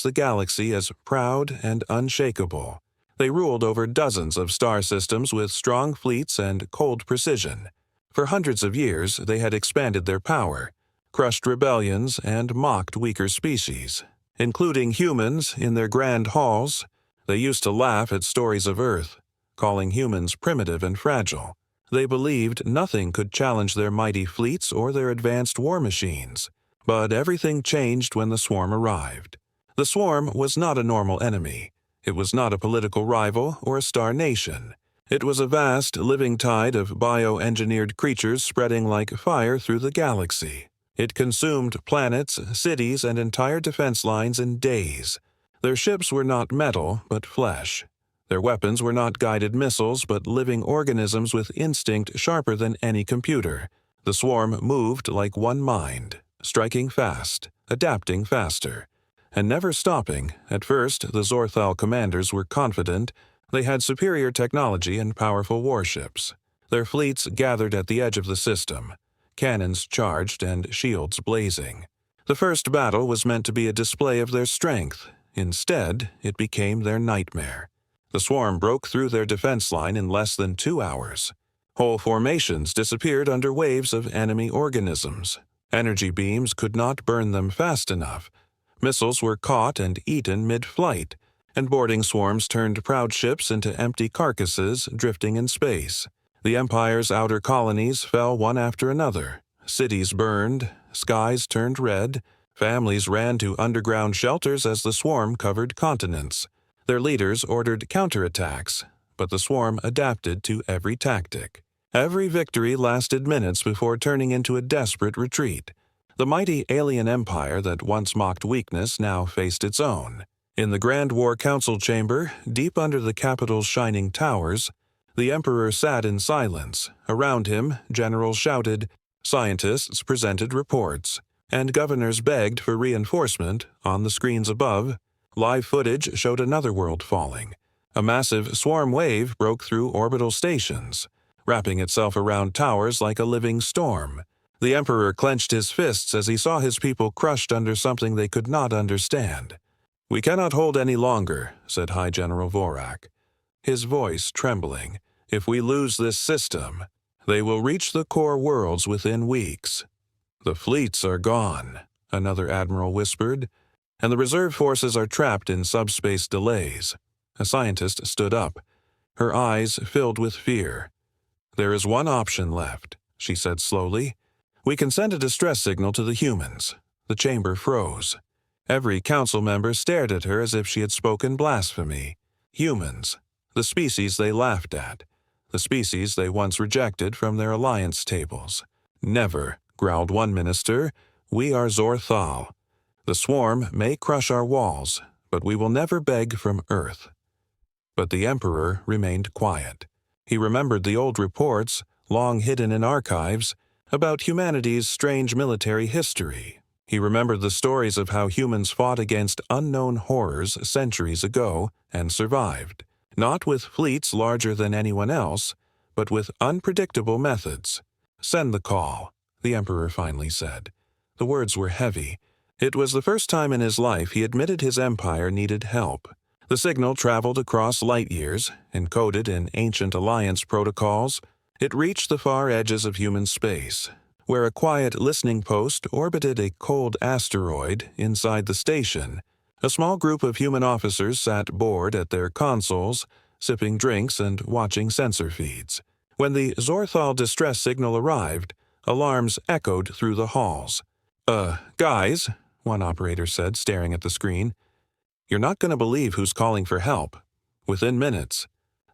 the galaxy as proud and unshakable. They ruled over dozens of star systems with strong fleets and cold precision. For hundreds of years, they had expanded their power, crushed rebellions, and mocked weaker species, including humans in their grand halls. They used to laugh at stories of Earth, calling humans primitive and fragile. They believed nothing could challenge their mighty fleets or their advanced war machines. But everything changed when the swarm arrived. The swarm was not a normal enemy. It was not a political rival or a star nation. It was a vast, living tide of bioengineered creatures spreading like fire through the galaxy. It consumed planets, cities, and entire defense lines in days. Their ships were not metal, but flesh. Their weapons were not guided missiles, but living organisms with instinct sharper than any computer. The swarm moved like one mind, striking fast, adapting faster, and never stopping. At first, the Xor'Thaal commanders were confident. They had superior technology and powerful warships. Their fleets gathered at the edge of the system, cannons charged and shields blazing. The first battle was meant to be a display of their strength. Instead, it became their nightmare. The swarm broke through their defense line in less than 2 hours. Whole formations disappeared under waves of enemy organisms. Energy beams could not burn them fast enough. Missiles were caught and eaten mid-flight, and boarding swarms turned proud ships into empty carcasses drifting in space. The Empire's outer colonies fell one after another. Cities burned, skies turned red, families ran to underground shelters as the swarm covered continents. Their leaders ordered counterattacks, but the swarm adapted to every tactic. Every victory lasted minutes before turning into a desperate retreat. The mighty alien empire that once mocked weakness now faced its own. In the Grand War Council chamber, deep under the capital's shining towers, the Emperor sat in silence. Around him, generals shouted, scientists presented reports, and governors begged for reinforcement. On the screens above, live footage showed another world falling. A massive swarm wave broke through orbital stations, wrapping itself around towers like a living storm. The Emperor clenched his fists as he saw his people crushed under something they could not understand. "We cannot hold any longer," said High General Vorak, his voice trembling. "If we lose this system, they will reach the core worlds within weeks." "The fleets are gone," another admiral whispered, "and the reserve forces are trapped in subspace delays." A scientist stood up, her eyes filled with fear. "There is one option left," she said slowly. "We can send a distress signal to the humans." The chamber froze. Every council member stared at her as if she had spoken blasphemy. Humans, the species they laughed at, the species they once rejected from their alliance tables. "Never," growled one minister. "We are Xor'Thaal. The swarm may crush our walls, but we will never beg from Earth." But the Emperor remained quiet. He remembered the old reports, long hidden in archives, about humanity's strange military history. He remembered the stories of how humans fought against unknown horrors centuries ago and survived, not with fleets larger than anyone else, but with unpredictable methods. "Send the call," the Emperor finally said. The words were heavy. It was the first time in his life he admitted his empire needed help. The signal traveled across light years, encoded in ancient alliance protocols. It reached the far edges of human space, where a quiet listening post orbited a cold asteroid inside the station. A small group of human officers sat bored at their consoles, sipping drinks and watching sensor feeds. When the Xor'Thaal distress signal arrived, alarms echoed through the halls. Guys," one operator said, staring at the screen. "You're not going to believe who's calling for help." Within minutes,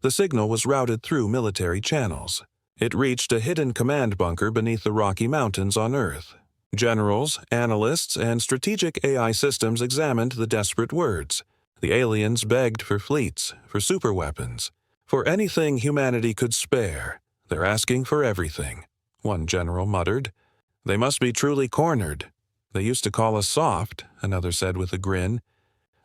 the signal was routed through military channels. It reached a hidden command bunker beneath the Rocky Mountains on Earth. Generals, analysts, and strategic AI systems examined the desperate words. The aliens begged for fleets, for superweapons, for anything humanity could spare. "They're asking for everything," one general muttered. "They must be truly cornered." "They used to call us soft," another said with a grin.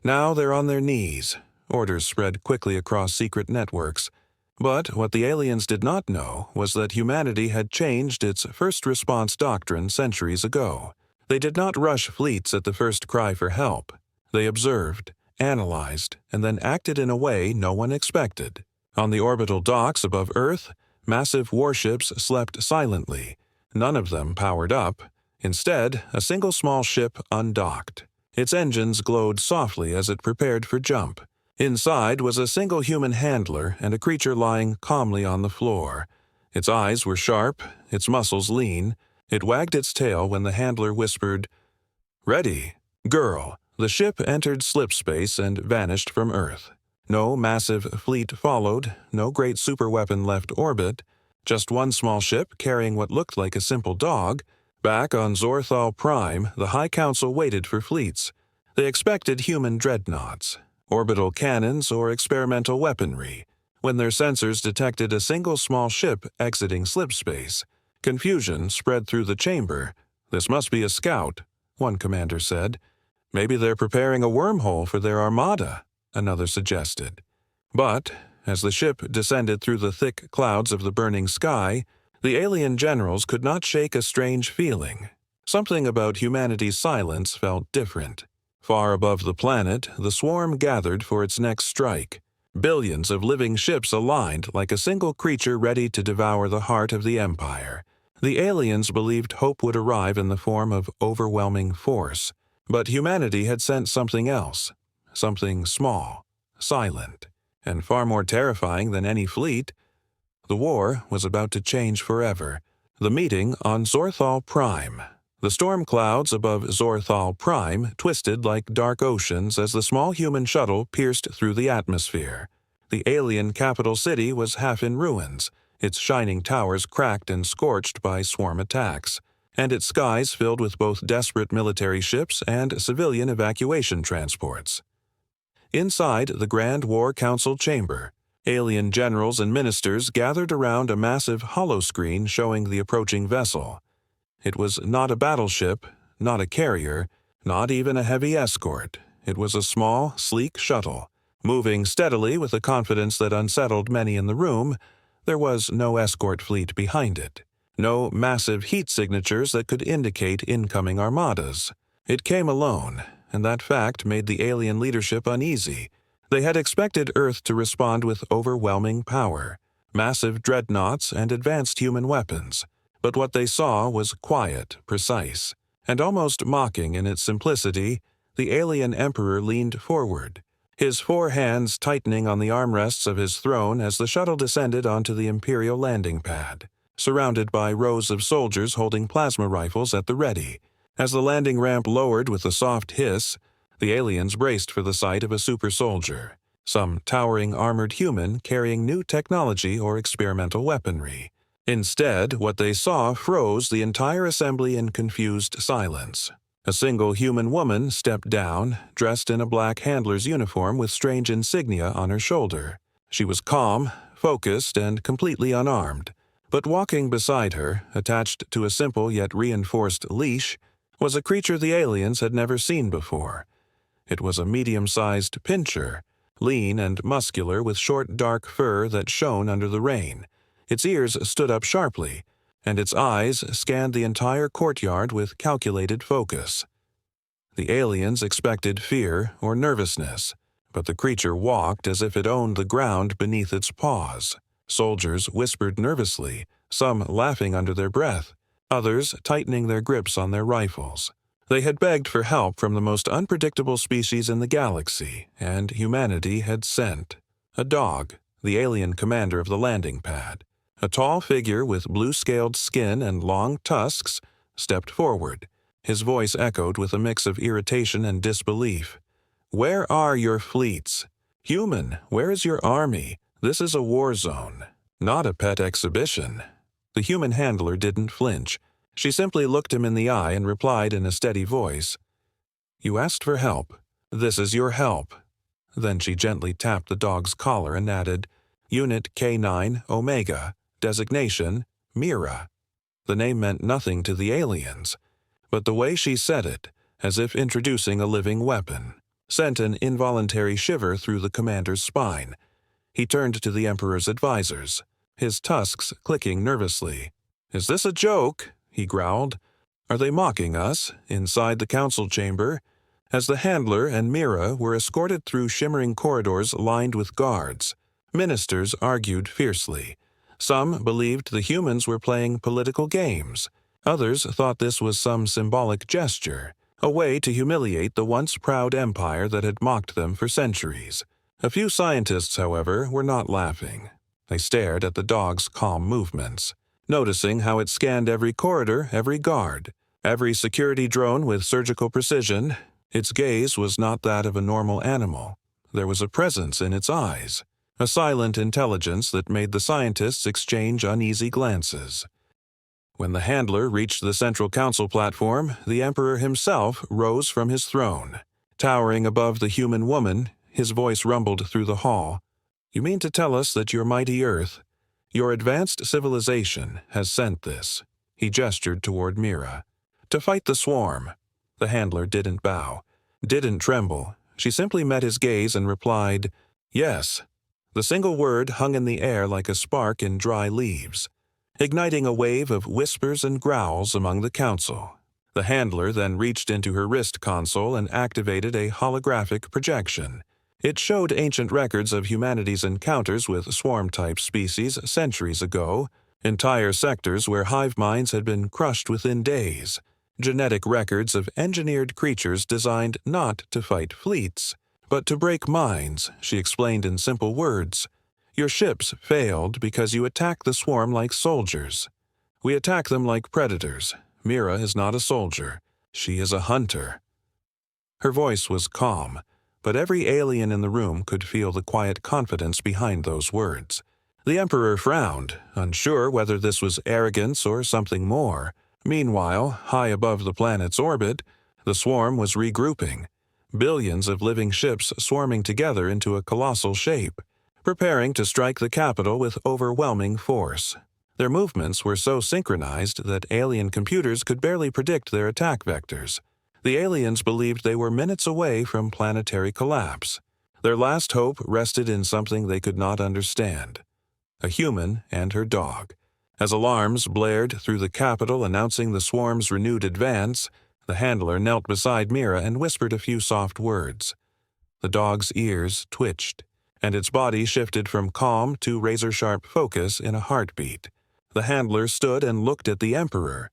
"Now they're on their knees." Orders spread quickly across secret networks. But what the aliens did not know was that humanity had changed its first response doctrine centuries ago. They did not rush fleets at the first cry for help. They observed, analyzed, and then acted in a way no one expected. On the orbital docks above Earth, massive warships slept silently. None of them powered up. Instead, a single small ship undocked. Its engines glowed softly as it prepared for jump. Inside was a single human handler and a creature lying calmly on the floor. Its eyes were sharp, its muscles lean. It wagged its tail when the handler whispered, "Ready, girl." The ship entered slipspace and vanished from Earth. No massive fleet followed, no great superweapon left orbit, just one small ship carrying what looked like a simple dog. Back on Xor'Thaal Prime, the High Council waited for fleets. They expected human dreadnoughts, orbital cannons, or experimental weaponry. When their sensors detected a single small ship exiting slipspace, confusion spread through the chamber. "This must be a scout," one commander said. "Maybe they're preparing a wormhole for their armada," another suggested. But, as the ship descended through the thick clouds of the burning sky, the alien generals could not shake a strange feeling. Something about humanity's silence felt different. Far above the planet, the swarm gathered for its next strike. Billions of living ships aligned like a single creature ready to devour the heart of the Empire. The aliens believed hope would arrive in the form of overwhelming force. But humanity had sent something else, something small, silent, and far more terrifying than any fleet. The war was about to change forever. The meeting on Xor'Thaal Prime. The storm clouds above Xor'Thaal Prime twisted like dark oceans as the small human shuttle pierced through the atmosphere. The alien capital city was half in ruins, its shining towers cracked and scorched by swarm attacks, and its skies filled with both desperate military ships and civilian evacuation transports. Inside the Grand War Council chamber, alien generals and ministers gathered around a massive holoscreen showing the approaching vessel. It was not a battleship, not a carrier, not even a heavy escort. It was a small, sleek shuttle, moving steadily with a confidence that unsettled many in the room. There was no escort fleet behind it, no massive heat signatures that could indicate incoming armadas. It came alone, and that fact made the alien leadership uneasy. They had expected Earth to respond with overwhelming power, massive dreadnoughts and advanced human weapons. But what they saw was quiet, precise, and almost mocking in its simplicity. The alien emperor leaned forward, his four hands tightening on the armrests of his throne as the shuttle descended onto the Imperial landing pad, surrounded by rows of soldiers holding plasma rifles at the ready. As the landing ramp lowered with a soft hiss, the aliens braced for the sight of a super soldier, some towering armored human carrying new technology or experimental weaponry. Instead, what they saw froze the entire assembly in confused silence. A single human woman stepped down, dressed in a black handler's uniform with strange insignia on her shoulder. She was calm, focused, and completely unarmed. But walking beside her, attached to a simple yet reinforced leash, was a creature the aliens had never seen before. It was a medium-sized Pinscher, lean and muscular with short dark fur that shone under the rain. Its ears stood up sharply, and its eyes scanned the entire courtyard with calculated focus. The aliens expected fear or nervousness, but the creature walked as if it owned the ground beneath its paws. Soldiers whispered nervously, some laughing under their breath, others tightening their grips on their rifles. They had begged for help from the most unpredictable species in the galaxy, and humanity had sent a dog, the alien commander of the landing pad. A tall figure with blue-scaled skin and long tusks stepped forward. His voice echoed with a mix of irritation and disbelief. "Where are your fleets? Human, where is your army? This is a war zone, not a pet exhibition." The human handler didn't flinch. She simply looked him in the eye and replied in a steady voice, "You asked for help. This is your help." Then she gently tapped the dog's collar and added, "Unit K9 Omega. Designation, Mira." The name meant nothing to the aliens, but the way she said it, as if introducing a living weapon, sent an involuntary shiver through the commander's spine. He turned to the Emperor's advisors, his tusks clicking nervously. "Is this a joke?" he growled. "Are they mocking us, inside the council chamber? As the handler and Mira were escorted through shimmering corridors lined with guards, ministers argued fiercely. Some believed the humans were playing political games. Others thought this was some symbolic gesture, a way to humiliate the once proud empire that had mocked them for centuries. A few scientists, however, were not laughing. They stared at the dog's calm movements, noticing how it scanned every corridor, every guard, every security drone with surgical precision. Its gaze was not that of a normal animal. There was a presence in its eyes, a silent intelligence that made the scientists exchange uneasy glances. When the handler reached the central council platform, the Emperor himself rose from his throne. Towering above the human woman, his voice rumbled through the hall. "You mean to tell us that your mighty Earth, your advanced civilization, has sent this?" He gestured toward Mira. "To fight the swarm." The handler didn't bow, didn't tremble. She simply met his gaze and replied, "Yes." The single word hung in the air like a spark in dry leaves, igniting a wave of whispers and growls among the council. The handler then reached into her wrist console and activated a holographic projection. It showed ancient records of humanity's encounters with swarm-type species centuries ago, entire sectors where hive minds had been crushed within days, genetic records of engineered creatures designed not to fight fleets, but to break minds. She explained in simple words. "Your ships failed because you attack the swarm like soldiers. We attack them like predators. Mira is not a soldier. She is a hunter." Her voice was calm, but every alien in the room could feel the quiet confidence behind those words. The Emperor frowned, unsure whether this was arrogance or something more. Meanwhile, high above the planet's orbit, the swarm was regrouping, billions of living ships swarming together into a colossal shape, preparing to strike the capital with overwhelming force. Their movements were so synchronized that alien computers could barely predict their attack vectors. The aliens believed they were minutes away from planetary collapse. Their last hope rested in something they could not understand: a human and her dog. As alarms blared through the capital announcing the swarm's renewed advance, the handler knelt beside Mira and whispered a few soft words. The dog's ears twitched, and its body shifted from calm to razor-sharp focus in a heartbeat. The handler stood and looked at the Emperor.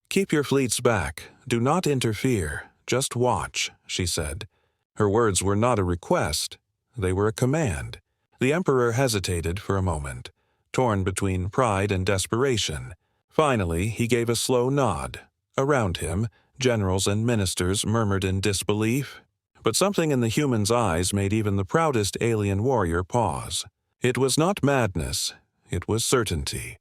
"Keep your fleets back. Do not interfere. Just watch," she said. Her words were not a request. They were a command. The Emperor hesitated for a moment, torn between pride and desperation. Finally, he gave a slow nod. Around him, generals and ministers murmured in disbelief. But something in the human's eyes made even the proudest alien warrior pause. It was not madness. It was certainty.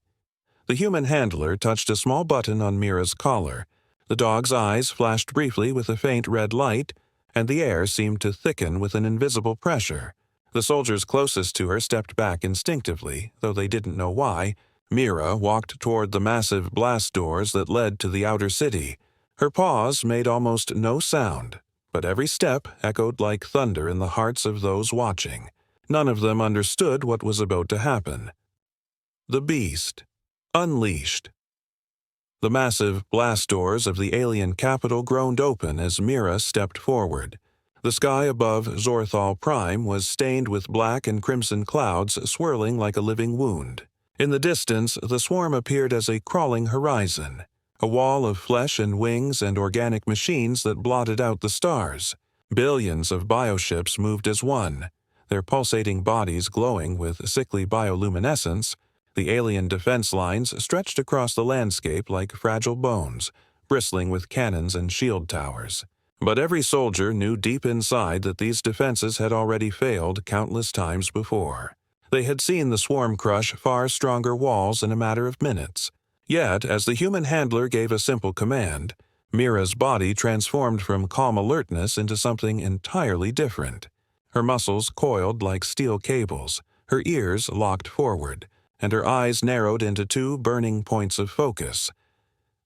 The human handler touched a small button on Mira's collar. The dog's eyes flashed briefly with a faint red light, and the air seemed to thicken with an invisible pressure. The soldiers closest to her stepped back instinctively, though they didn't know why. Mira walked toward the massive blast doors that led to the outer city. Her paws made almost no sound, but every step echoed like thunder in the hearts of those watching. None of them understood what was about to happen. The beast. Unleashed. The massive blast doors of the alien capital groaned open as Mira stepped forward. The sky above Xor'Thaal Prime was stained with black and crimson clouds swirling like a living wound. In the distance, the swarm appeared as a crawling horizon, a wall of flesh and wings and organic machines that blotted out the stars. Billions of bioships moved as one, their pulsating bodies glowing with sickly bioluminescence. The alien defense lines stretched across the landscape like fragile bones, bristling with cannons and shield towers. But every soldier knew deep inside that these defenses had already failed countless times before. They had seen the swarm crush far stronger walls in a matter of minutes. Yet, as the human handler gave a simple command, Mira's body transformed from calm alertness into something entirely different. Her muscles coiled like steel cables, her ears locked forward, and her eyes narrowed into two burning points of focus.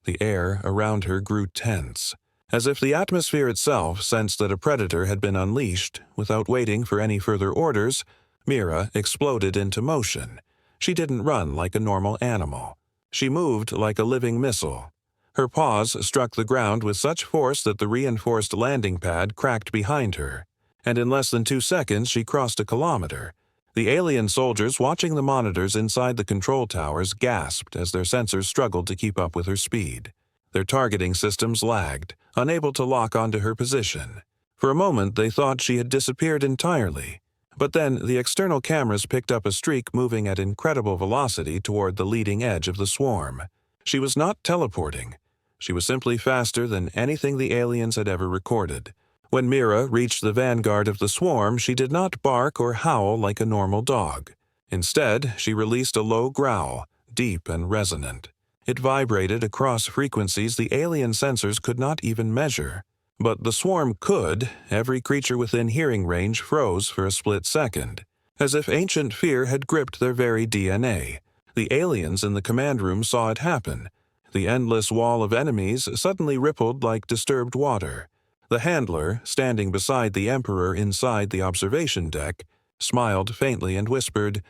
The air around her grew tense, as if the atmosphere itself sensed that a predator had been unleashed. Without waiting for any further orders, Mira exploded into motion. She didn't run like a normal animal. She moved like a living missile. Her paws struck the ground with such force that the reinforced landing pad cracked behind her, and in less than 2 seconds she crossed a kilometer. The alien soldiers watching the monitors inside the control towers gasped as their sensors struggled to keep up with her speed. Their targeting systems lagged, unable to lock onto her position. For a moment they thought she had disappeared entirely, but then the external cameras picked up a streak moving at incredible velocity toward the leading edge of the swarm. She was not teleporting. She was simply faster than anything the aliens had ever recorded. When Mira reached the vanguard of the swarm, she did not bark or howl like a normal dog. Instead, she released a low growl, deep and resonant. It vibrated across frequencies the alien sensors could not even measure. But the swarm could. Every creature within hearing range froze for a split second, as if ancient fear had gripped their very DNA. The aliens in the command room saw it happen. The endless wall of enemies suddenly rippled like disturbed water. The handler, standing beside the Emperor inside the observation deck, smiled faintly and whispered,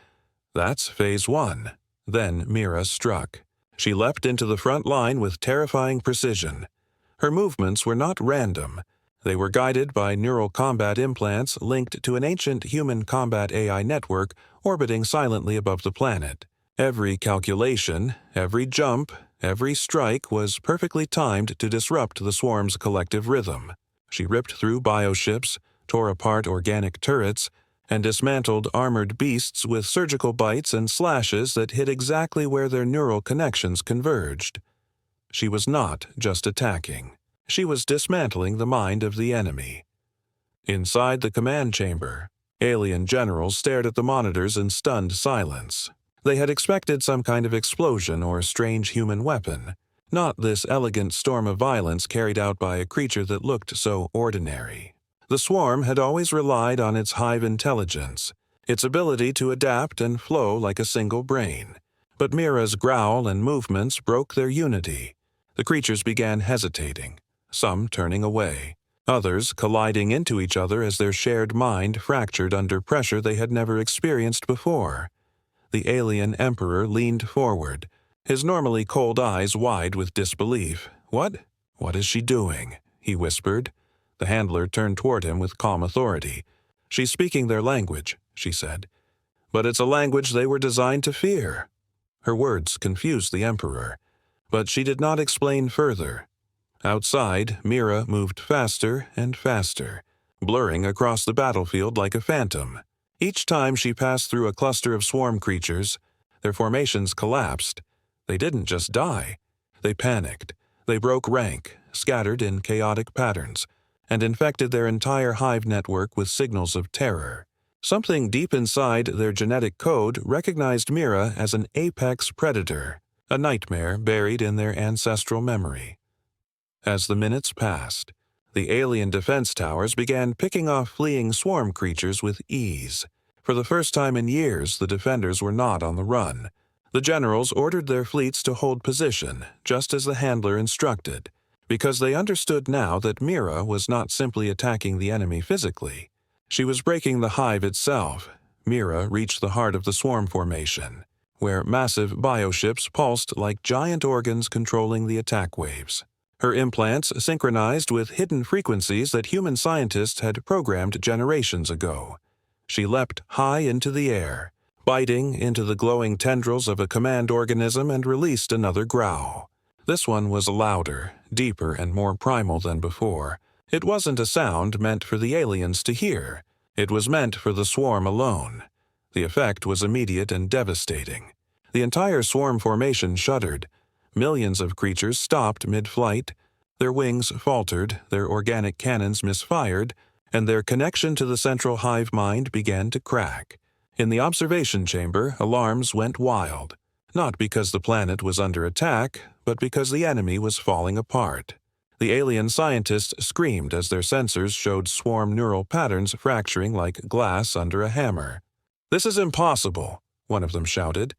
"That's Phase 1. Then Mira struck. She leapt into the front line with terrifying precision. Her movements were not random. They were guided by neural combat implants linked to an ancient human combat AI network orbiting silently above the planet. Every calculation, every jump, every strike was perfectly timed to disrupt the swarm's collective rhythm. She ripped through bioships, tore apart organic turrets, and dismantled armored beasts with surgical bites and slashes that hit exactly where their neural connections converged. She was not just attacking. She was dismantling the mind of the enemy. Inside the command chamber, alien generals stared at the monitors in stunned silence. They had expected some kind of explosion or strange human weapon, not this elegant storm of violence carried out by a creature that looked so ordinary. The swarm had always relied on its hive intelligence, its ability to adapt and flow like a single brain. But Mira's growl and movements broke their unity. The creatures began hesitating, some turning away, others colliding into each other as their shared mind fractured under pressure they had never experienced before. The alien Emperor leaned forward, his normally cold eyes wide with disbelief. What is she doing?" he whispered. The handler turned toward him with calm authority. "She's speaking their language," she said. "But it's a language they were designed to fear." Her words confused the Emperor, but she did not explain further. Outside, Mira moved faster and faster, blurring across the battlefield like a phantom. Each time she passed through a cluster of swarm creatures, their formations collapsed. They didn't just die. They panicked. They broke rank, scattered in chaotic patterns, and infected their entire hive network with signals of terror. Something deep inside their genetic code recognized Mira as an apex predator, a nightmare buried in their ancestral memory. As the minutes passed, the alien defense towers began picking off fleeing swarm creatures with ease. For the first time in years, the defenders were not on the run. The generals ordered their fleets to hold position, just as the handler instructed, because they understood now that Mira was not simply attacking the enemy physically. She was breaking the hive itself. Mira reached the heart of the swarm formation, where massive bioships pulsed like giant organs controlling the attack waves. Her implants synchronized with hidden frequencies that human scientists had programmed generations ago. She leapt high into the air, biting into the glowing tendrils of a command organism, and released another growl. This one was louder, deeper, and more primal than before. It wasn't a sound meant for the aliens to hear. It was meant for the swarm alone. The effect was immediate and devastating. The entire swarm formation shuddered. Millions of creatures stopped mid-flight. Their wings faltered, their organic cannons misfired, and their connection to the central hive mind began to crack. In the observation chamber, alarms went wild, not because the planet was under attack, but because the enemy was falling apart. The alien scientists screamed as their sensors showed swarm neural patterns fracturing like glass under a hammer. "This is impossible," one of them shouted.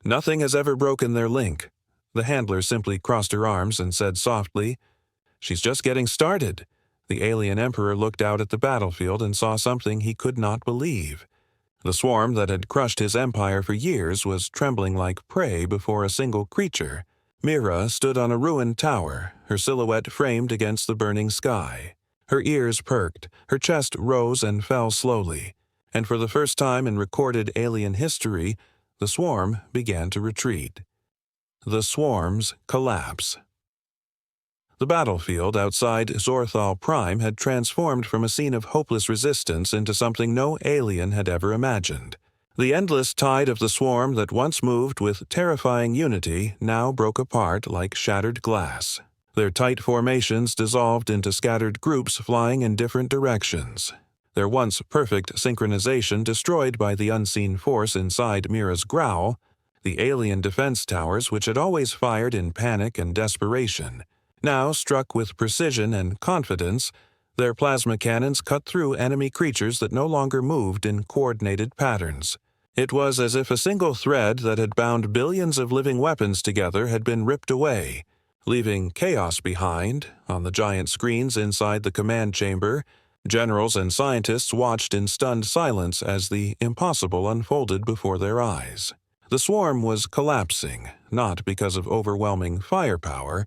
"Nothing has ever broken their link." The handler simply crossed her arms and said softly, "She's just getting started." The alien Emperor looked out at the battlefield and saw something he could not believe. The swarm that had crushed his empire for years was trembling like prey before a single creature. Mira stood on a ruined tower, her silhouette framed against the burning sky. Her ears perked, her chest rose and fell slowly, and for the first time in recorded alien history, the swarm began to retreat. The swarm's collapse. The battlefield outside Xor'Thaal Prime had transformed from a scene of hopeless resistance into something no alien had ever imagined. The endless tide of the swarm that once moved with terrifying unity now broke apart like shattered glass. Their tight formations dissolved into scattered groups flying in different directions. Their once perfect synchronization destroyed by the unseen force inside Mira's growl, the alien defense towers which had always fired in panic and desperation, now struck with precision and confidence. Their plasma cannons cut through enemy creatures that no longer moved in coordinated patterns. It was as if a single thread that had bound billions of living weapons together had been ripped away, leaving chaos behind. On the giant screens inside the command chamber, generals and scientists watched in stunned silence as the impossible unfolded before their eyes. The swarm was collapsing, not because of overwhelming firepower,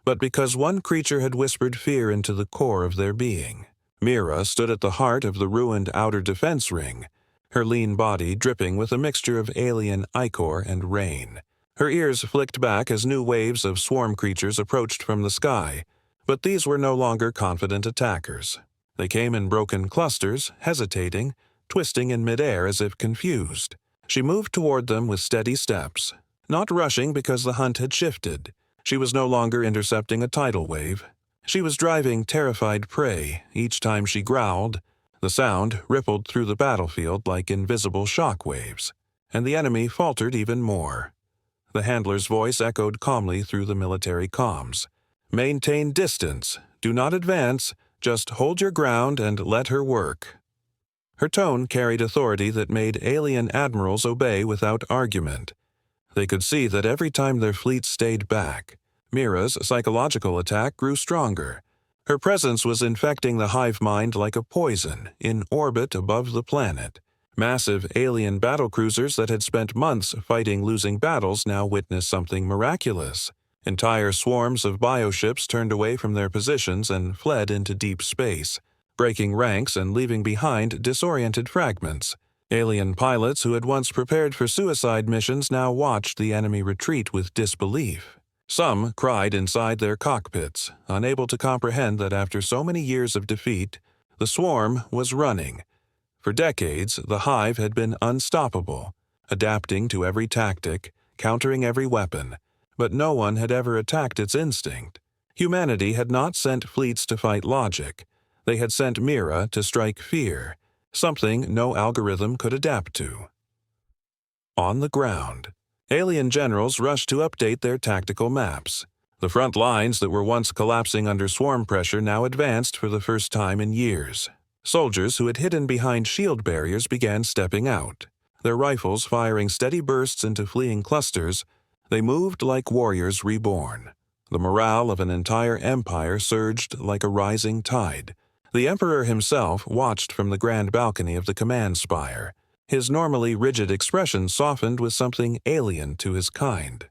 but because one creature had whispered fear into the core of their being. Mira stood at the heart of the ruined outer defense ring, her lean body dripping with a mixture of alien ichor and rain. Her ears flicked back as new waves of swarm creatures approached from the sky, but these were no longer confident attackers. They came in broken clusters, hesitating, twisting in midair as if confused. She moved toward them with steady steps, not rushing because the hunt had shifted. She was no longer intercepting a tidal wave. She was driving terrified prey. Each time she growled, the sound rippled through the battlefield like invisible shock waves, and the enemy faltered even more. The handler's voice echoed calmly through the military comms. "Maintain distance. Do not advance. Just hold your ground and let her work." Her tone carried authority that made alien admirals obey without argument. They could see that every time their fleet stayed back, Mira's psychological attack grew stronger. Her presence was infecting the hive mind like a poison, in orbit above the planet. Massive alien battlecruisers that had spent months fighting losing battles now witnessed something miraculous. Entire swarms of bioships turned away from their positions and fled into deep space, breaking ranks and leaving behind disoriented fragments. Alien pilots who had once prepared for suicide missions now watched the enemy retreat with disbelief. Some cried inside their cockpits, unable to comprehend that after so many years of defeat, the swarm was running. For decades, the hive had been unstoppable, adapting to every tactic, countering every weapon, but no one had ever attacked its instinct. Humanity had not sent fleets to fight logic. They had sent Mira to strike fear, something no algorithm could adapt to. On the ground, alien generals rushed to update their tactical maps. The front lines that were once collapsing under swarm pressure now advanced for the first time in years. Soldiers who had hidden behind shield barriers began stepping out, their rifles firing steady bursts into fleeing clusters. They moved like warriors reborn. The morale of an entire empire surged like a rising tide. The Emperor himself watched from the grand balcony of the command spire. His normally rigid expression softened with something alien to his kind.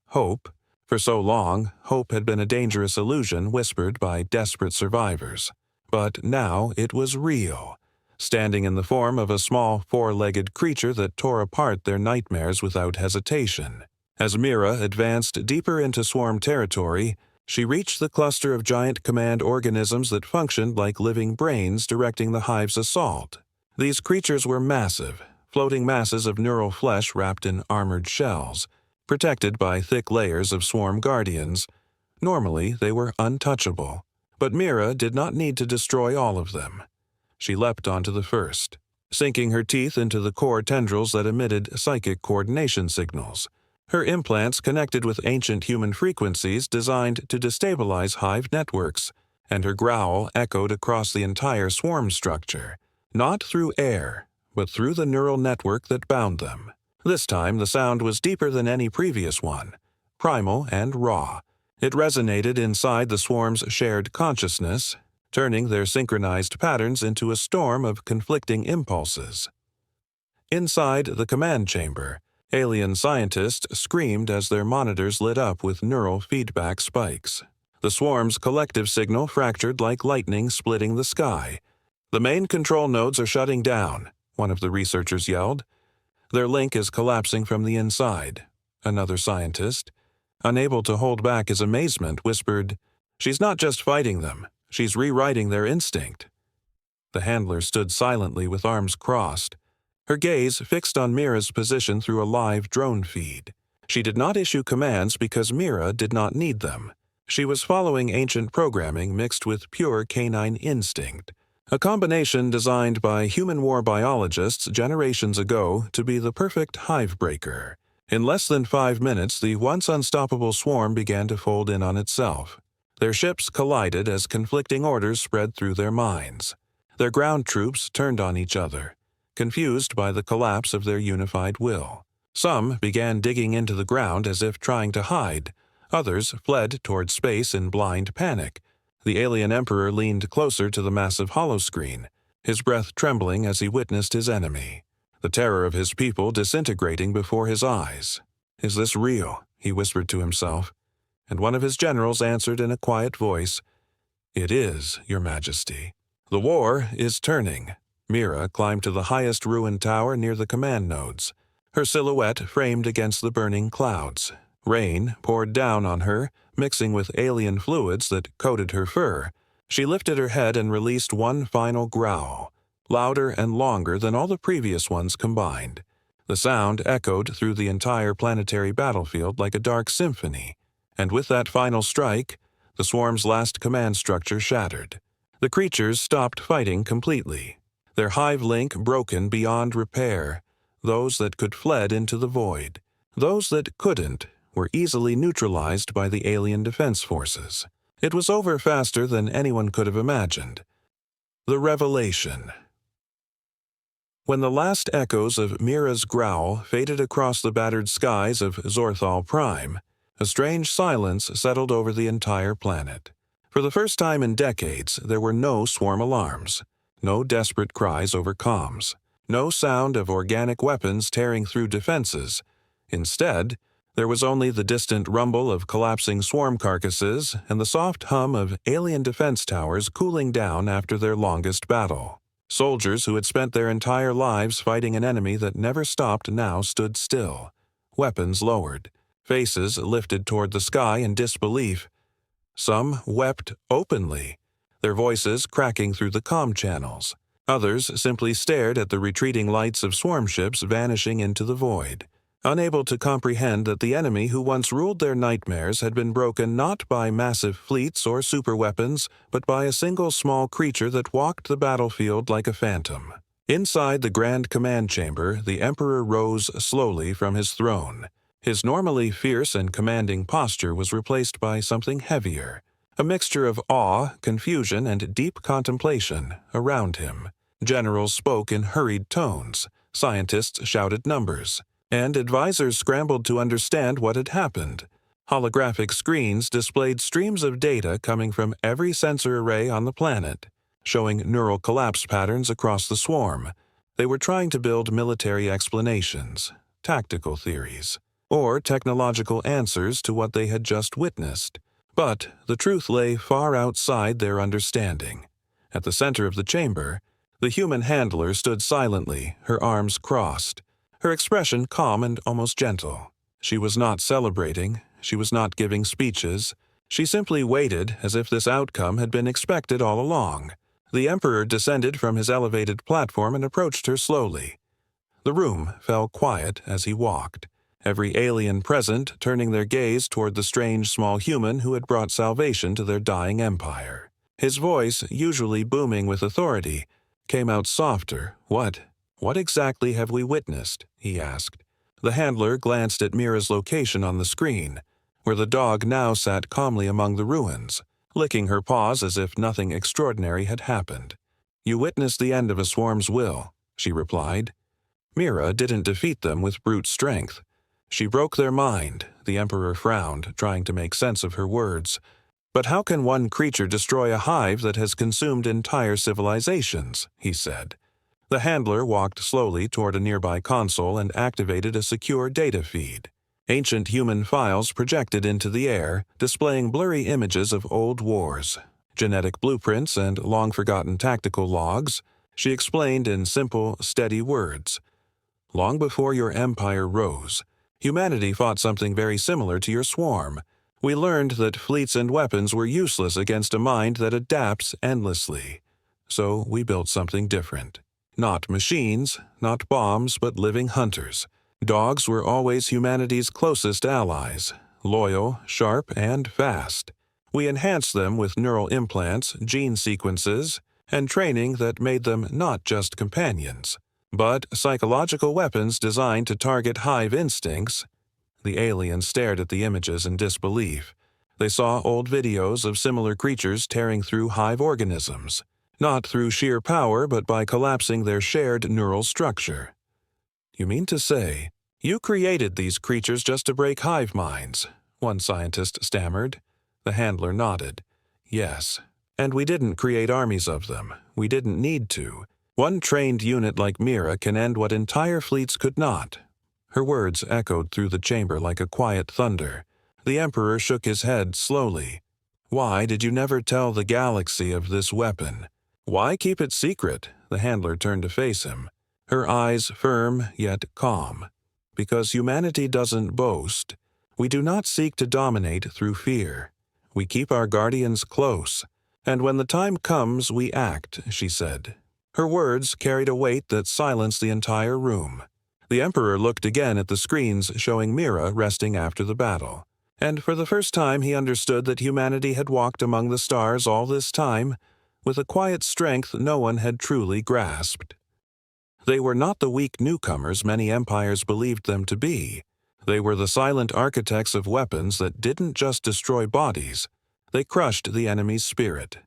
Hope. For so long, hope had been a dangerous illusion whispered by desperate survivors. But now it was real, standing in the form of a small four-legged creature that tore apart their nightmares without hesitation. As Mira advanced deeper into swarm territory, she reached the cluster of giant command organisms that functioned like living brains directing the hive's assault. These creatures were massive, floating masses of neural flesh wrapped in armored shells, protected by thick layers of swarm guardians. Normally, they were untouchable, but Mira did not need to destroy all of them. She leapt onto the first, sinking her teeth into the core tendrils that emitted psychic coordination signals. Her implants connected with ancient human frequencies designed to destabilize hive networks, and her growl echoed across the entire swarm structure, not through air, but through the neural network that bound them. This time the sound was deeper than any previous one, primal and raw. It resonated inside the swarm's shared consciousness, turning their synchronized patterns into a storm of conflicting impulses. Inside the command chamber, Alien scientists screamed as their monitors lit up with neural feedback spikes. The swarm's collective signal fractured like lightning splitting the sky. "The main control nodes are shutting down," one of the researchers yelled. "Their link is collapsing from the inside," another scientist, unable to hold back his amazement, whispered, "She's not just fighting them, she's rewriting their instinct." The handler stood silently with arms crossed, her gaze fixed on Mira's position through a live drone feed. She did not issue commands because Mira did not need them. She was following ancient programming mixed with pure canine instinct, a combination designed by human war biologists generations ago to be the perfect hive breaker. In less than 5 minutes, the once unstoppable swarm began to fold in on itself. Their ships collided as conflicting orders spread through their minds. Their ground troops turned on each other, confused by the collapse of their unified will. Some began digging into the ground as if trying to hide. Others fled toward space in blind panic. The alien emperor leaned closer to the massive holoscreen, his breath trembling as he witnessed his enemy, the terror of his people disintegrating before his eyes. "Is this real?" he whispered to himself, and one of his generals answered in a quiet voice, "It is, Your Majesty." The war is turning. Mira climbed to the highest ruined tower near the command nodes, her silhouette framed against the burning clouds. Rain poured down on her, mixing with alien fluids that coated her fur. She lifted her head and released one final growl, louder and longer than all the previous ones combined. The sound echoed through the entire planetary battlefield like a dark symphony, and with that final strike, the swarm's last command structure shattered. The creatures stopped fighting completely, their hive link broken beyond repair. Those that could fled into the void. Those that couldn't were easily neutralized by the alien defense forces. It was over faster than anyone could have imagined. The revelation. When the last echoes of Mira's growl faded across the battered skies of Xor'Thaal Prime, a strange silence settled over the entire planet. For the first time in decades, there were no swarm alarms, no desperate cries over comms, no sound of organic weapons tearing through defenses. Instead, there was only the distant rumble of collapsing swarm carcasses and the soft hum of alien defense towers cooling down after their longest battle. Soldiers who had spent their entire lives fighting an enemy that never stopped now stood still, weapons lowered, faces lifted toward the sky in disbelief. Some wept openly, their voices cracking through the comm channels. Others simply stared at the retreating lights of swarm ships vanishing into the void, unable to comprehend that the enemy who once ruled their nightmares had been broken not by massive fleets or superweapons, but by a single small creature that walked the battlefield like a phantom. Inside the Grand Command Chamber, the Emperor rose slowly from his throne. His normally fierce and commanding posture was replaced by something heavier, a mixture of awe, confusion, and deep contemplation around him. Generals spoke in hurried tones, scientists shouted numbers, and advisors scrambled to understand what had happened. Holographic screens displayed streams of data coming from every sensor array on the planet, showing neural collapse patterns across the swarm. They were trying to build military explanations, tactical theories, or technological answers to what they had just witnessed. But the truth lay far outside their understanding. At the center of the chamber, the human handler stood silently, her arms crossed, her expression calm and almost gentle. She was not celebrating, she was not giving speeches. She simply waited as if this outcome had been expected all along. The Emperor descended from his elevated platform and approached her slowly. The room fell quiet as he walked, every alien present turning their gaze toward the strange small human who had brought salvation to their dying empire. His voice, usually booming with authority, came out softer. What exactly have we witnessed?" he asked. The handler glanced at Mira's location on the screen, where the dog now sat calmly among the ruins, licking her paws as if nothing extraordinary had happened. "You witnessed the end of a swarm's will," she replied. Mira didn't defeat them with brute strength. She broke their mind. The Emperor frowned, trying to make sense of her words. "But how can one creature destroy a hive that has consumed entire civilizations?" he said. The handler walked slowly toward a nearby console and activated a secure data feed. Ancient human files projected into the air, displaying blurry images of old wars, genetic blueprints, and long-forgotten tactical logs. She explained in simple, steady words. Long before your empire rose, humanity fought something very similar to your swarm. We learned that fleets and weapons were useless against a mind that adapts endlessly. So we built something different. Not machines, not bombs, but living hunters. Dogs were always humanity's closest allies, loyal, sharp, and fast. We enhanced them with neural implants, gene sequences, and training that made them not just companions, but psychological weapons designed to target hive instincts. The aliens stared at the images in disbelief. They saw old videos of similar creatures tearing through hive organisms, not through sheer power but by collapsing their shared neural structure. You mean to say, you created these creatures just to break hive minds? One scientist stammered. The handler nodded. Yes. And we didn't create armies of them. We didn't need to. One trained unit like Mira can end what entire fleets could not. Her words echoed through the chamber like a quiet thunder. The Emperor shook his head slowly. Why did you never tell the galaxy of this weapon? Why keep it secret? The handler turned to face him, her eyes firm yet calm. Because humanity doesn't boast. We do not seek to dominate through fear. We keep our guardians close. And when the time comes, we act, she said. Her words carried a weight that silenced the entire room. The Emperor looked again at the screens showing Mira resting after the battle. And for the first time he understood that humanity had walked among the stars all this time, with a quiet strength no one had truly grasped. They were not the weak newcomers many empires believed them to be. They were the silent architects of weapons that didn't just destroy bodies. They crushed the enemy's spirit.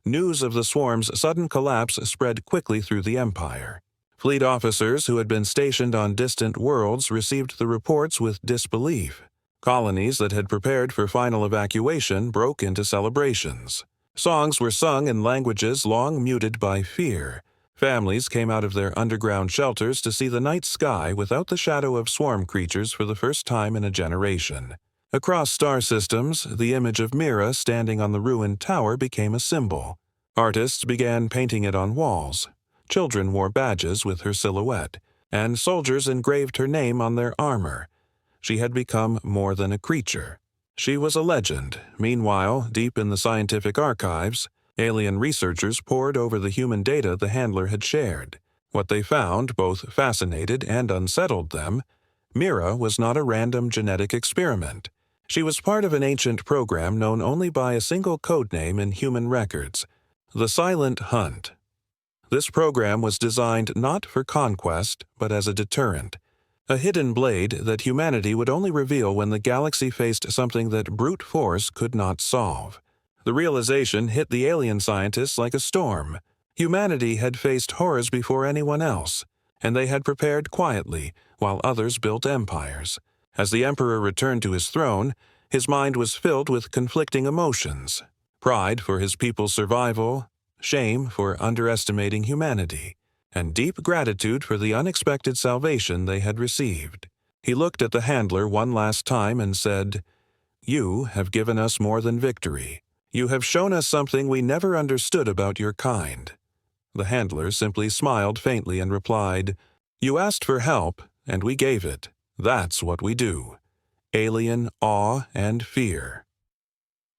News of the swarm's sudden collapse spread quickly through the empire. Fleet officers who had been stationed on distant worlds received the reports with disbelief. Colonies that had prepared for final evacuation broke into celebrations. Songs were sung in languages long muted by fear. Families came out of their underground shelters to see the night sky without the shadow of swarm creatures for the first time in a generation. Across star systems, the image of Mira standing on the ruined tower became a symbol. Artists began painting it on walls. Children wore badges with her silhouette, and soldiers engraved her name on their armor. She had become more than a creature. She was a legend. Meanwhile, deep in the scientific archives, alien researchers pored over the human data the handler had shared. What they found both fascinated and unsettled them. Mira was not a random genetic experiment. She was part of an ancient program known only by a single codename in human records, the Silent Hunt. This program was designed not for conquest, but as a deterrent, a hidden blade that humanity would only reveal when the galaxy faced something that brute force could not solve. The realization hit the alien scientists like a storm. Humanity had faced horrors before anyone else, and they had prepared quietly while others built empires. As the Emperor returned to his throne, his mind was filled with conflicting emotions: pride for his people's survival, shame for underestimating humanity, and deep gratitude for the unexpected salvation they had received. He looked at the handler one last time and said, "You have given us more than victory. You have shown us something we never understood about your kind." The handler simply smiled faintly and replied, "You asked for help, and we gave it. That's what we do." Alien awe and fear.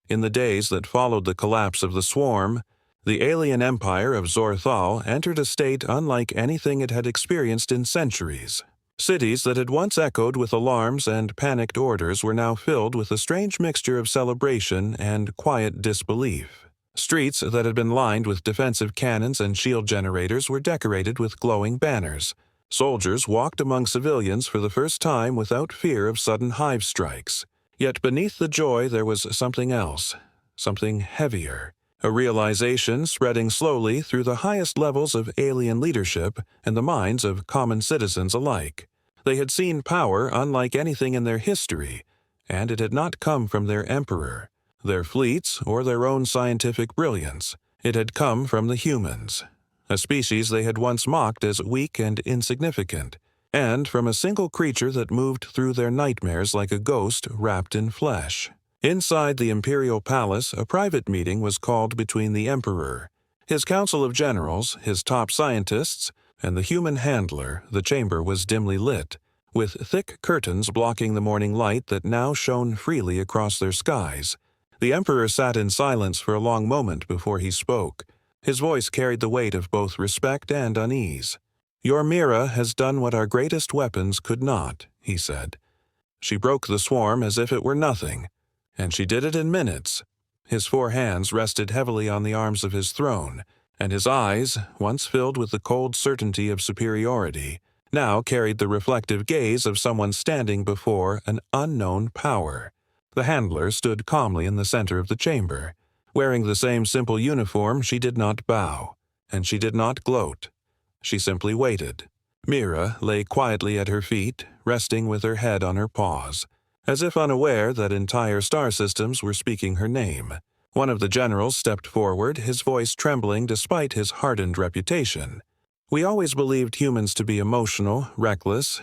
In the days that followed the collapse of the swarm, the alien empire of Xor'Thaal entered a state unlike anything it had experienced in centuries. Cities that had once echoed with alarms and panicked orders were now filled with a strange mixture of celebration and quiet disbelief. Streets that had been lined with defensive cannons and shield generators were decorated with glowing banners. Soldiers walked among civilians for the first time without fear of sudden hive strikes. Yet beneath the joy there was something else, something heavier. A realization spreading slowly through the highest levels of alien leadership and the minds of common citizens alike. They had seen power unlike anything in their history, and it had not come from their emperor, their fleets, or their own scientific brilliance. It had come from the humans. a species they had once mocked as weak and insignificant, and from a single creature that moved through their nightmares like a ghost wrapped in flesh. Inside the imperial palace, a private meeting was called between the emperor, his council of generals, his top scientists, and the human handler. The chamber was dimly lit, with thick curtains blocking the morning light that now shone freely across their skies. The emperor sat in silence for a long moment before he spoke. His voice carried the weight of both respect and unease. "Your Mira has done what our greatest weapons could not," he said. "She broke the swarm as if it were nothing, and she did it in minutes." His 4 hands rested heavily on the arms of his throne, and his eyes, once filled with the cold certainty of superiority, now carried the reflective gaze of someone standing before an unknown power. The handler stood calmly in the center of the chamber. Wearing the same simple uniform, she did not bow, and she did not gloat. She simply waited. Mira lay quietly at her feet, resting with her head on her paws, as if unaware that entire star systems were speaking her name. One of the generals stepped forward, his voice trembling despite his hardened reputation. "We always believed humans to be emotional, reckless,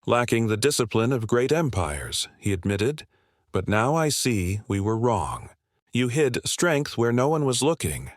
lacking the discipline of great empires," he admitted. "But now I see we were wrong. You hid strength where no one was looking."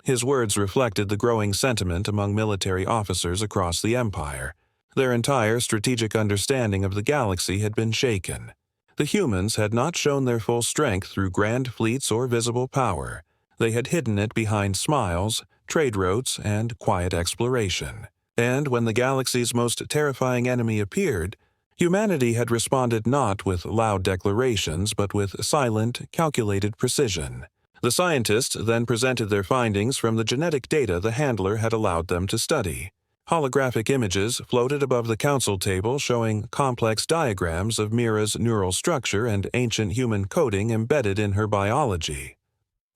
His words reflected the growing sentiment among military officers across the empire. Their entire strategic understanding of the galaxy had been shaken. The humans had not shown their full strength through grand fleets or visible power. They had hidden it behind smiles, trade routes, and quiet exploration. And when the galaxy's most terrifying enemy appeared, humanity had responded not with loud declarations but with silent, calculated precision. The scientists then presented their findings from the genetic data the handler had allowed them to study. Holographic images floated above the council table showing complex diagrams of Mira's neural structure and ancient human coding embedded in her biology.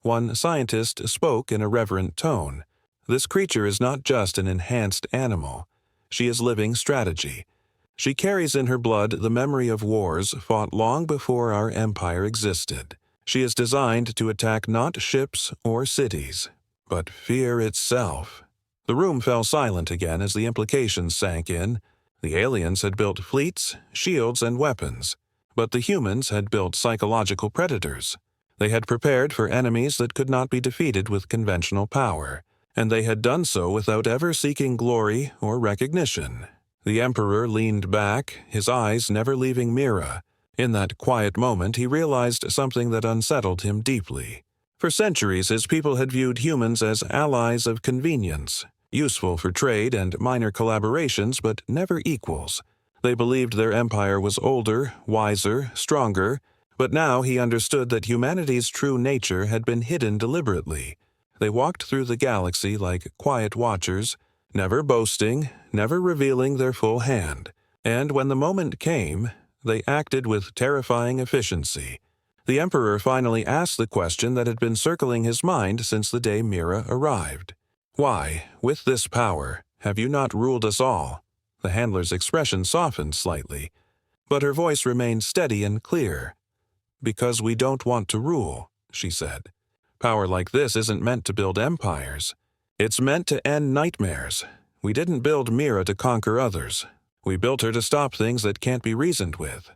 One scientist spoke in a reverent tone. "This creature is not just an enhanced animal. She is living strategy. She carries in her blood the memory of wars fought long before our empire existed. She is designed to attack not ships or cities, but fear itself." The room fell silent again as the implications sank in. The aliens had built fleets, shields, and weapons, but the humans had built psychological predators. They had prepared for enemies that could not be defeated with conventional power, and they had done so without ever seeking glory or recognition. The Emperor leaned back, his eyes never leaving Mira. In that quiet moment, he realized something that unsettled him deeply. For centuries, his people had viewed humans as allies of convenience, useful for trade and minor collaborations, but never equals. They believed their empire was older, wiser, stronger, but now he understood that humanity's true nature had been hidden deliberately. They walked through the galaxy like quiet watchers, never boasting, never revealing their full hand. And when the moment came, they acted with terrifying efficiency. The Emperor finally asked the question that had been circling his mind since the day Mira arrived. "Why, with this power, have you not ruled us all?" The handler's expression softened slightly, but her voice remained steady and clear. "Because we don't want to rule," she said. "Power like this isn't meant to build empires. It's meant to end nightmares. We didn't build Mira to conquer others. We built her to stop things that can't be reasoned with."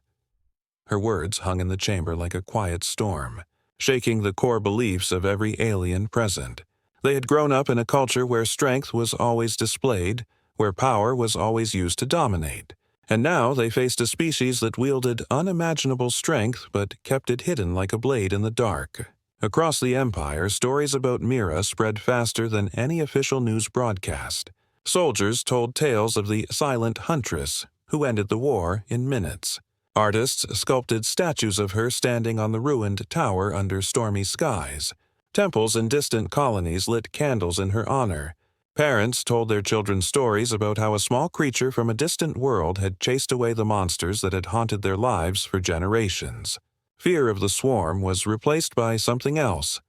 Her words hung in the chamber like a quiet storm, shaking the core beliefs of every alien present. They had grown up in a culture where strength was always displayed, where power was always used to dominate. And now they faced a species that wielded unimaginable strength but kept it hidden like a blade in the dark. Across the empire, stories about Mira spread faster than any official news broadcast. Soldiers told tales of the silent huntress who ended the war in minutes. Artists sculpted statues of her standing on the ruined tower under stormy skies. Temples in distant colonies lit candles in her honor. Parents told their children stories about how a small creature from a distant world had chased away the monsters that had haunted their lives for generations. Fear of the swarm was replaced by something else,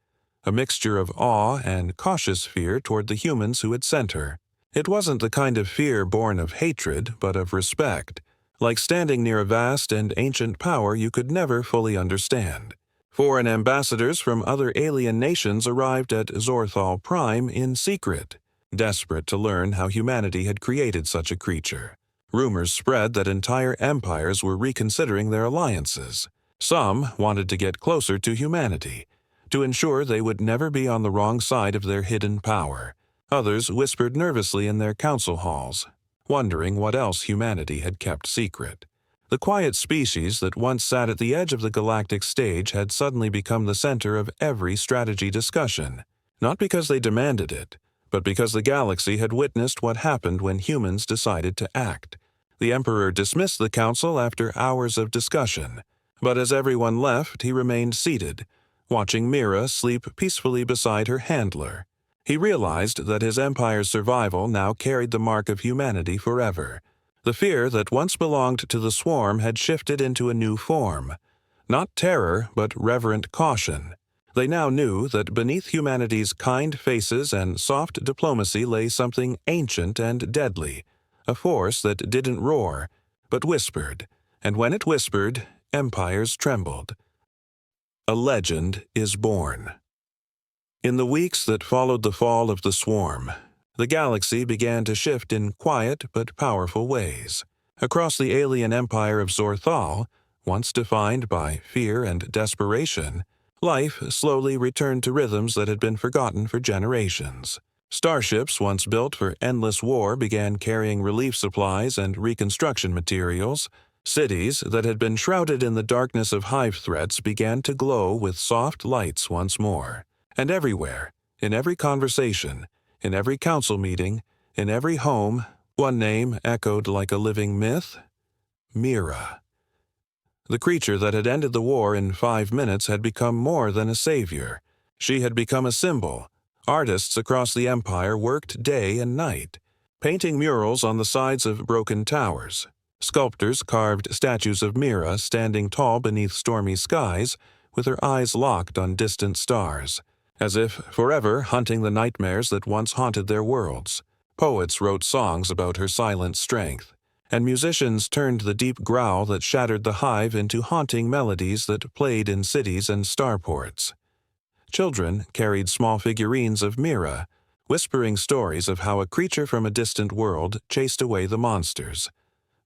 a mixture of awe and cautious fear toward the humans who had sent her. It wasn't the kind of fear born of hatred, but of respect, like standing near a vast and ancient power you could never fully understand. Foreign ambassadors from other alien nations arrived at Xor'Thaal Prime in secret. desperate to learn how humanity had created such a creature. Rumors spread that entire empires were reconsidering their alliances. Some wanted to get closer to humanity, to ensure they would never be on the wrong side of their hidden power. Others whispered nervously in their council halls, wondering what else humanity had kept secret. The quiet species that once sat at the edge of the galactic stage had suddenly become the center of every strategy discussion, not because they demanded it, but because the galaxy had witnessed what happened when humans decided to act. The Emperor dismissed the council after hours of discussion, but as everyone left, he remained seated, watching Mira sleep peacefully beside her handler. He realized that his empire's survival now carried the mark of humanity forever. The fear that once belonged to the swarm had shifted into a new form. Not terror, but reverent caution. They now knew that beneath humanity's kind faces and soft diplomacy lay something ancient and deadly, a force that didn't roar, but whispered, and when it whispered, empires trembled. A legend is born. In the weeks that followed the fall of the swarm, the galaxy began to shift in quiet but powerful ways. Across the alien empire of Xor'Thaal, once defined by fear and desperation, life slowly returned to rhythms that had been forgotten for generations. Starships once built for endless war began carrying relief supplies and reconstruction materials. Cities that had been shrouded in the darkness of hive threats began to glow with soft lights once more. And everywhere, in every conversation, in every council meeting, in every home, one name echoed like a living myth: Mira. The creature that had ended the war in 5 minutes had become more than a savior. She had become a symbol. Artists across the empire worked day and night, painting murals on the sides of broken towers. Sculptors carved statues of Mira standing tall beneath stormy skies, with her eyes locked on distant stars, as if forever hunting the nightmares that once haunted their worlds. Poets wrote songs about her silent strength, and musicians turned the deep growl that shattered the hive into haunting melodies that played in cities and starports. Children carried small figurines of Mira, whispering stories of how a creature from a distant world chased away the monsters.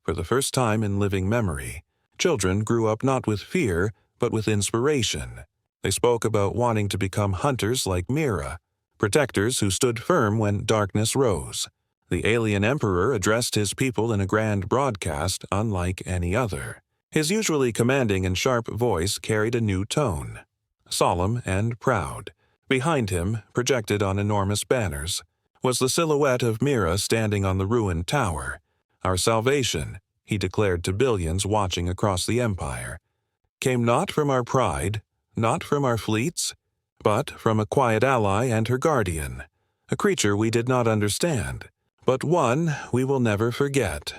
For the first time in living memory, children grew up not with fear, but with inspiration. They spoke about wanting to become hunters like Mira, protectors who stood firm when darkness rose. The alien emperor addressed his people in a grand broadcast unlike any other. His usually commanding and sharp voice carried a new tone, solemn and proud. Behind him, projected on enormous banners, was the silhouette of Mira standing on the ruined tower. Our salvation, he declared to billions watching across the empire, came not from our pride, not from our fleets, but from a quiet ally and her guardian, a creature we did not understand, but one we will never forget.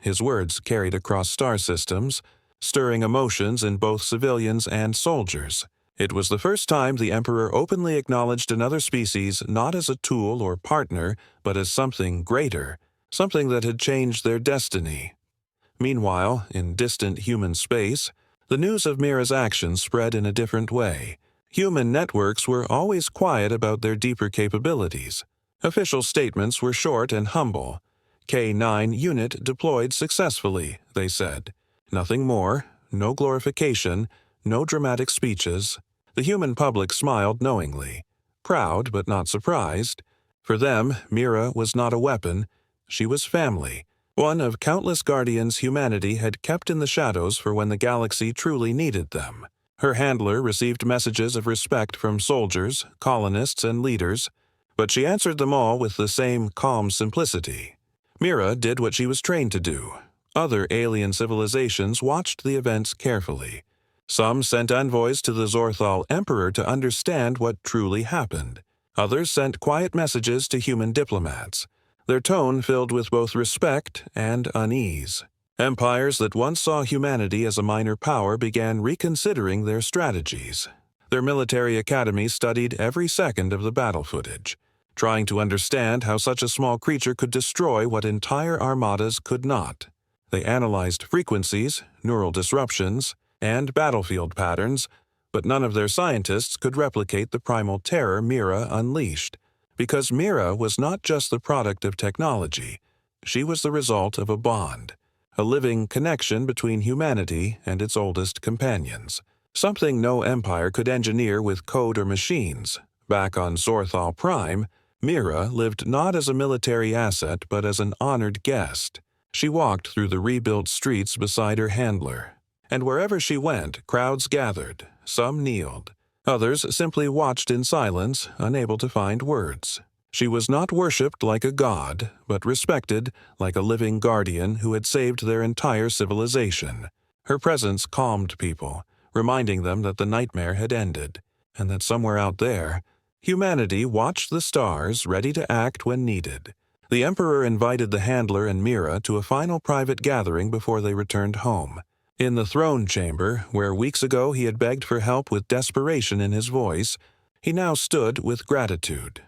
His words carried across star systems, stirring emotions in both civilians and soldiers. It was the first time the Emperor openly acknowledged another species not as a tool or partner, but as something greater, something that had changed their destiny. Meanwhile, in distant human space, the news of Mira's actions spread in a different way. Human networks were always quiet about their deeper capabilities. Official statements were short and humble. K-9 unit deployed successfully, they said. Nothing more, no glorification, no dramatic speeches. The human public smiled knowingly, proud but not surprised. For them, Mira was not a weapon. She was family, one of countless guardians humanity had kept in the shadows for when the galaxy truly needed them. Her handler received messages of respect from soldiers, colonists, and leaders, but she answered them all with the same calm simplicity. Mira did what she was trained to do. Other alien civilizations watched the events carefully. Some sent envoys to the Xor'Thaal Emperor to understand what truly happened. Others sent quiet messages to human diplomats, their tone filled with both respect and unease. Empires that once saw humanity as a minor power began reconsidering their strategies. Their military academies studied every second of the battle footage, trying to understand how such a small creature could destroy what entire armadas could not. They analyzed frequencies, neural disruptions, and battlefield patterns, but none of their scientists could replicate the primal terror Mira unleashed. Because Mira was not just the product of technology, she was the result of a bond, a living connection between humanity and its oldest companions. Something no empire could engineer with code or machines. Back on Xor'Thaal Prime, Mira lived not as a military asset but as an honored guest. She walked through the rebuilt streets beside her handler, and wherever she went, crowds gathered. Some kneeled. Others simply watched in silence, unable to find words. She was not worshipped like a god, but respected like a living guardian who had saved their entire civilization. Her presence calmed people, reminding them that the nightmare had ended, and that somewhere out there, humanity watched the stars, ready to act when needed. The Emperor invited the handler and Mira to a final private gathering before they returned home. In the throne chamber, where weeks ago he had begged for help with desperation in his voice, he now stood with gratitude.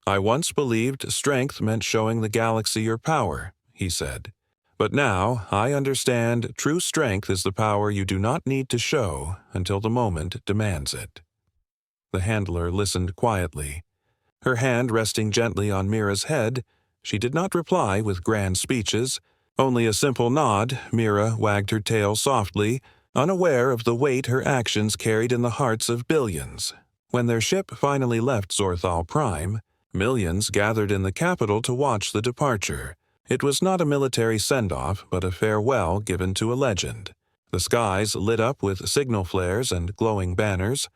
"I once believed strength meant showing the galaxy your power," he said. "But now I understand true strength is the power you do not need to show until the moment demands it." The handler listened quietly. Her hand resting gently on Mira's head, she did not reply with grand speeches. Only a simple nod. Mira wagged her tail softly, unaware of the weight her actions carried in the hearts of billions. When their ship finally left Xor'Thaal Prime, millions gathered in the capital to watch the departure. It was not a military send-off, but a farewell given to a legend. The skies lit up with signal flares and glowing banners.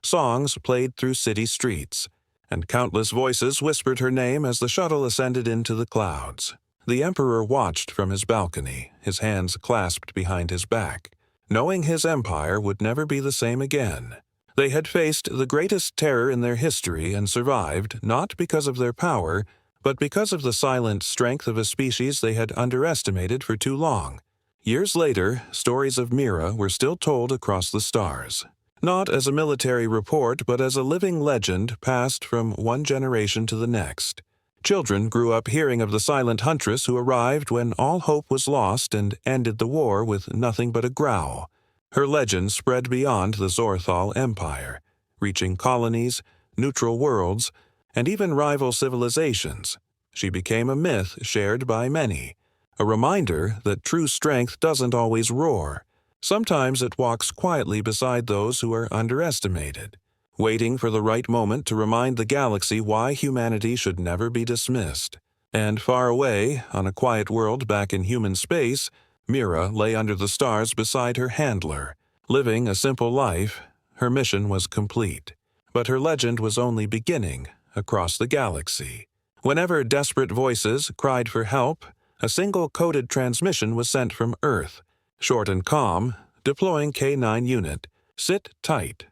Songs played through city streets, and countless voices whispered her name as the shuttle ascended into the clouds. The Emperor watched from his balcony, his hands clasped behind his back, knowing his empire would never be the same again. They had faced the greatest terror in their history and survived not because of their power, but because of the silent strength of a species they had underestimated for too long. Years later, stories of Mira were still told across the stars. Not as a military report, but as a living legend passed from one generation to the next. Children grew up hearing of the silent huntress who arrived when all hope was lost and ended the war with nothing but a growl. Her legend spread beyond the Xor'Thaal Empire, reaching colonies, neutral worlds, and even rival civilizations. She became a myth shared by many, a reminder that true strength doesn't always roar. Sometimes it walks quietly beside those who are underestimated, waiting for the right moment to remind the galaxy why humanity should never be dismissed. And far away, on a quiet world back in human space, Mira lay under the stars beside her handler, living a simple life. Her mission was complete, but her legend was only beginning across the galaxy. Whenever desperate voices cried for help, a single coded transmission was sent from Earth, short and calm, deploying K9 unit, sit tight.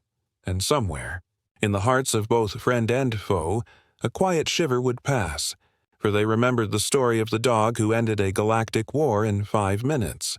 And somewhere, in the hearts of both friend and foe, a quiet shiver would pass, for they remembered the story of the dog who ended a galactic war in 5 minutes.